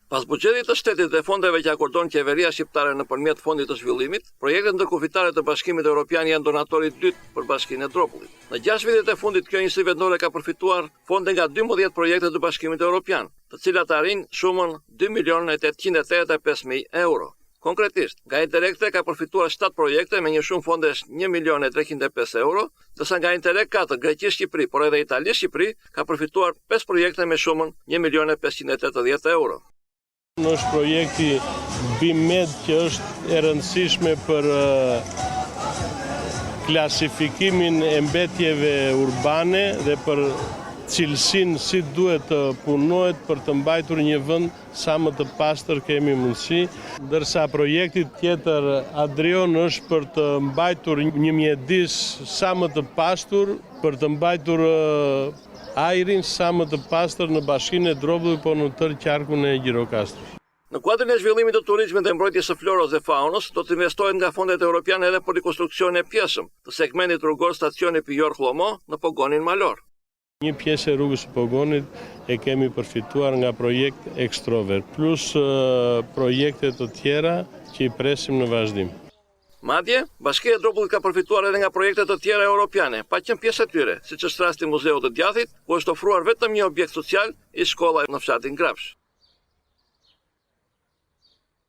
Pas buxhetit të shtetit dhe fondeve që akordon qeveria shqiptare nëpërmjet Fondit të Zhvillimit, projektet ndërkufitare të Bashkimit Evropian janë donatori i dytë për Bashkinë e Dropullit. Në 6 vitet e fundit, kjo njësi vendore ka përfituar fonde nga 12 projekte të Bashkimit Evropian, të cilat arrin shumën 2.885.000 euro. Konkretisht, nga Interreg ka përfituar 7 projekte me një shumë fondesh 1.305.000 euro, ndërsa nga Interreg 4 Greqi-Shqipëri, por edhe Itali-Shqipëri ka përfituar 5 projekte me shumën 1.580.000 euro. Është projekti BIMED që është e rëndësishme për klasifikimin e mbetjeve urbane dhe për cilësinë si duhet të punohet për të mbajtur një vend sa më të pastër kemi mundësi, ndërsa projekti tjetër Adrion është për të mbajtur një mjedis sa më të pastur, për të mbajtur ajrin sa më të pastër në Bashkinë e Dropullit, po në tërë qarkun e Gjirokastrit. Në kuadrin e zhvillimit të turizmit dhe mbrojtjes së florës dhe faunës, do të investohet nga fondet europiane edhe për rikonstruksionin e pjesëm të segmentit rrugor stacioni Pijor-Hlomo në Pogonin Malor. Një pjesë e rrugës së Pogonit e kemi përfituar nga projekt Extrovert, plus projekte të tjera që i presim në vazhdim. Madje, Bashkia e Dropullit ka përfituar edhe nga projekte të tjera europiane, pa qenë pjesë e tyre, siç është rasti Muzeut të Djathit, ku është ofruar vetëm një objekt social i shkolla në fshatin Grapsh.